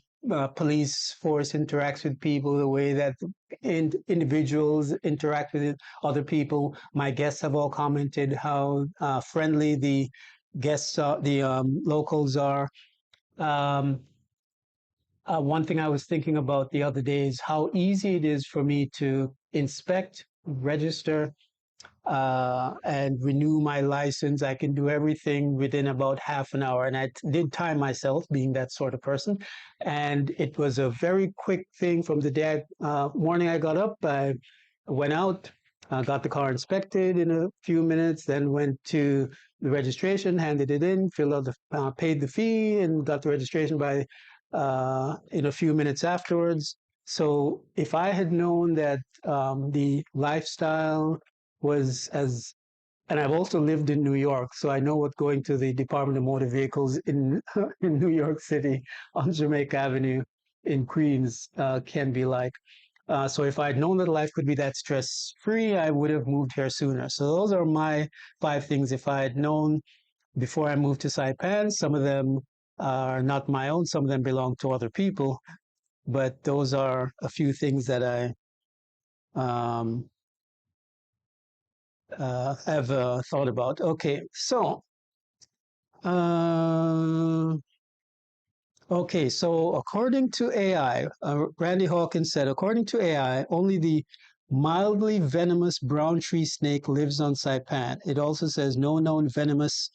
police force interacts with people, the way that individuals interact with other people. My guests have all commented how friendly the guests, the locals are. Um, one thing I was thinking about the other day is how easy it is for me to inspect, register, and renew my license. I can do everything within about half an hour. And I did time myself, being that sort of person. And it was a very quick thing from the day morning I got up. I went out, got the car inspected in a few minutes, then went to the registration, handed it in, filled out paid the fee, and got the registration by in a few minutes afterwards. So if I had known that the lifestyle was as, and I've also lived in New York, so I know what going to the Department of Motor Vehicles in in New York City on Jamaica Avenue in Queens can be like. So if I'd known that life could be that stress free, I would have moved here sooner. So those are my 5 things. If I had known before I moved to Saipan, some of them are not my own, some of them belong to other people, but those are a few things that I um, have thought about. Okay, so uh, according to AI, Randy Hawkins said, according to AI, only the mildly venomous brown tree snake lives on Saipan. It also says no known venomous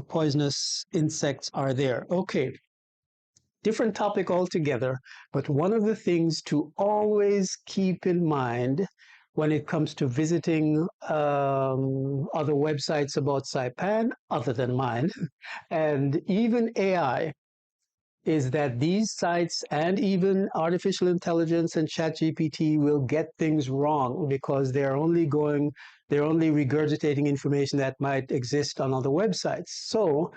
poisonous insects are there. Okay, different topic altogether, but one of the things to always keep in mind when it comes to visiting other websites about Saipan, other than mine, and even AI, is that these sites and even artificial intelligence and ChatGPT will get things wrong because they're only regurgitating information that might exist on other websites. So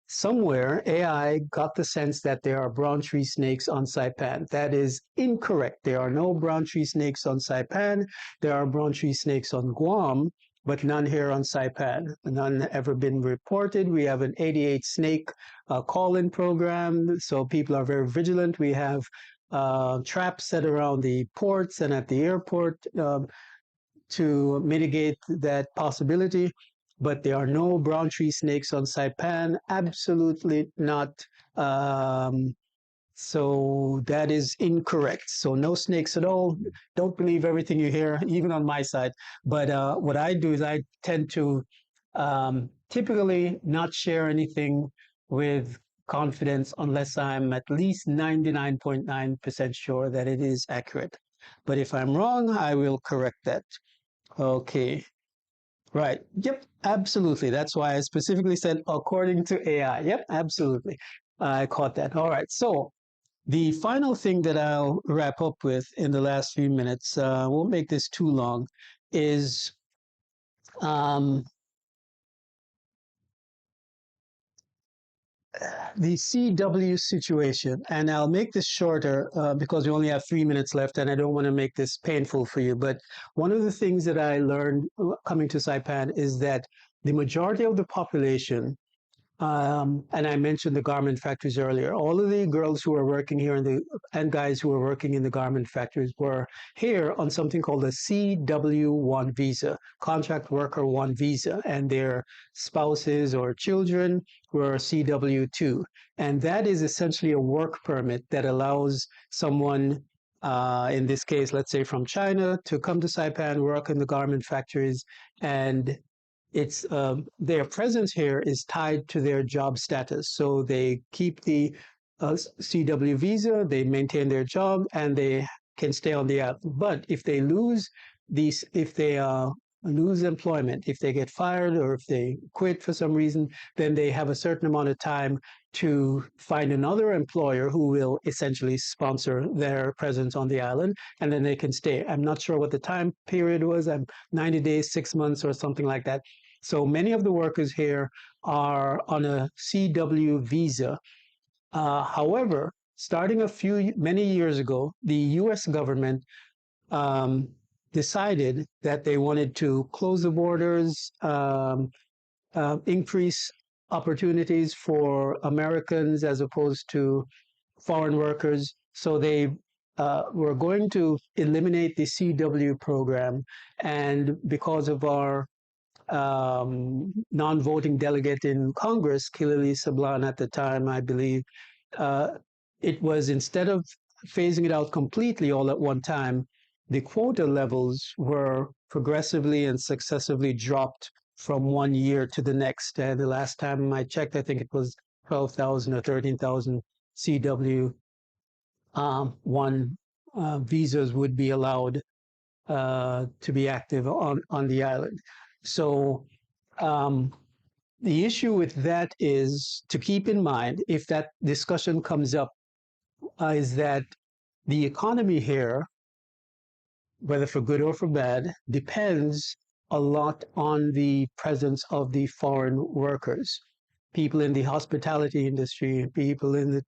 somewhere AI got the sense that there are brown tree snakes on Saipan. That is incorrect. There are no brown tree snakes on Saipan. There are brown tree snakes on Guam, but none here on Saipan. None ever been reported. We have an 88 snake call-in program, so people are very vigilant. We have traps set around the ports and at the airport to mitigate that possibility. But there are no brown tree snakes on Saipan. Absolutely not. Um, so that is incorrect. So no snakes at all. Don't believe everything you hear, even on my side. But what I do is I tend to typically not share anything with confidence unless I'm at least 99.9% sure that it is accurate. But if I'm wrong, I will correct that. Okay. Right. Yep. Absolutely. That's why I specifically said according to AI. Yep. Absolutely. I caught that. All right. So the final thing that I'll wrap up with in the last few minutes, won't make this too long, is um, the CW situation. And I'll make this shorter because we only have 3 minutes left and I don't want to make this painful for you. But one of the things that I learned coming to Saipan is that the majority of the population, and I mentioned the garment factories earlier. All of the girls who are working here and guys who are working in the garment factories were here on something called a CW1 visa, contract worker 1 visa, and their spouses or children were CW2. And that is essentially a work permit that allows someone in this case, let's say from China, to come to Saipan, work in the garment factories, and it's their presence here is tied to their job status. So they keep the CW visa, they maintain their job, and they can stay on the app. But if they lose these, if they lose employment, if they get fired or if they quit for some reason, then they have a certain amount of time to find another employer who will essentially sponsor their presence on the island, and then they can stay. I'm not sure what the time period was. I'm 90 days, 6 months, or something like that. So many of the workers here are on a CW visa. However, starting many years ago, the U.S. government um, decided that they wanted to close the borders, increase opportunities for Americans as opposed to foreign workers. So they were going to eliminate the CW program. And because of our non-voting delegate in Congress, Kilili Sablan at the time, I believe, uh, it was instead of phasing it out completely all at one time, the quota levels were progressively and successively dropped from one year to the next. And the last time I checked, I think it was 12,000 or 13,000 CW one visas would be allowed to be active on the island. So um, the issue with that is to keep in mind, if that discussion comes up, is that the economy here, whether for good or for bad, depends a lot on the presence of the foreign workers. People in the hospitality industry, people in the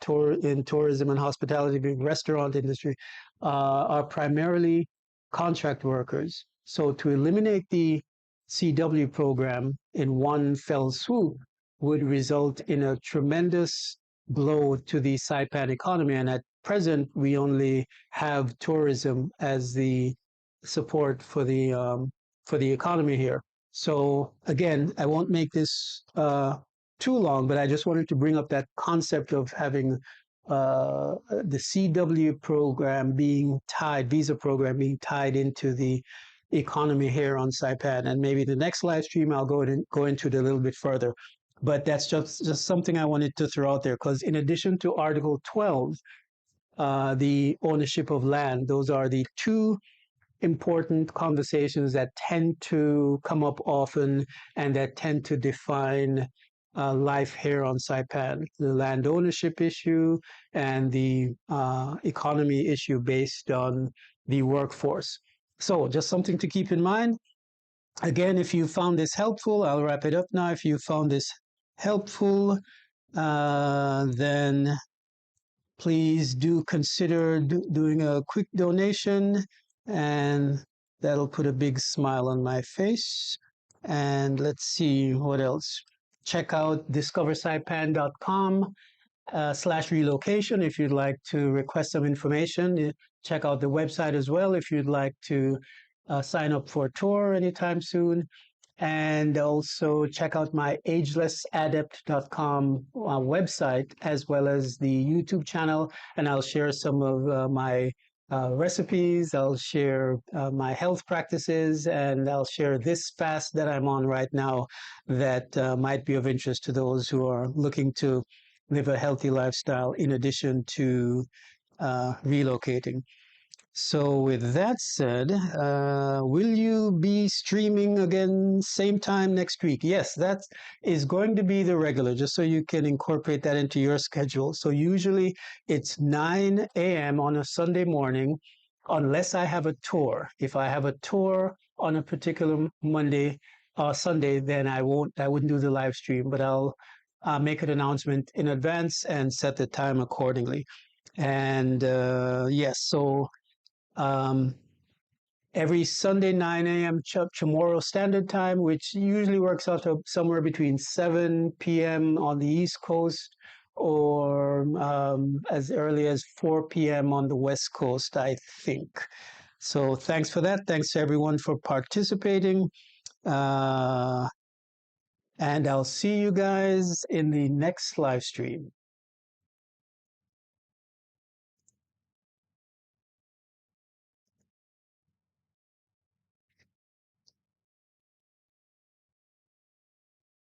tourism and hospitality, the restaurant industry, are primarily contract workers. So to eliminate the CW program in one fell swoop would result in a tremendous blow to the Saipan economy. And at present, we only have tourism as the support for the economy here. So again, I won't make this too long, but I just wanted to bring up that concept of having the CW program being tied, visa program being tied into the economy here on Saipan. And maybe the next live stream, I'll go into it a little bit further. But that's just something I wanted to throw out there, because in addition to Article 12, the ownership of land, those are the two important conversations that tend to come up often and that tend to define life here on Saipan: the land ownership issue and the economy issue based on the workforce. So just something to keep in mind. Again, if you found this helpful, I'll wrap it up now. If you found this helpful, then please do consider doing a quick donation, and that'll put a big smile on my face. And let's see what else. Check out discoversaipan.com /relocation if you'd like to request some information. Check out the website as well if you'd like to sign up for a tour anytime soon. And also check out my agelessadept.com website, as well as the YouTube channel. And I'll share some of my recipes. I'll share my health practices, and I'll share this fast that I'm on right now that might be of interest to those who are looking to live a healthy lifestyle in addition to relocating. So with that said, will you be streaming again same time next week? Yes, that is going to be the regular, just so you can incorporate that into your schedule. So usually it's 9 a.m. on a Sunday morning, unless I have a tour. If I have a tour on a particular Monday or Sunday, then I wouldn't do the live stream, but I'll make an announcement in advance and set the time accordingly. And yes, so every Sunday, 9 a.m. Chamorro Standard Time, which usually works out to somewhere between 7 p.m. on the East Coast, or as early as 4 p.m. on the West Coast, I think. So thanks for that. Thanks to everyone for participating. And I'll see you guys in the next live stream.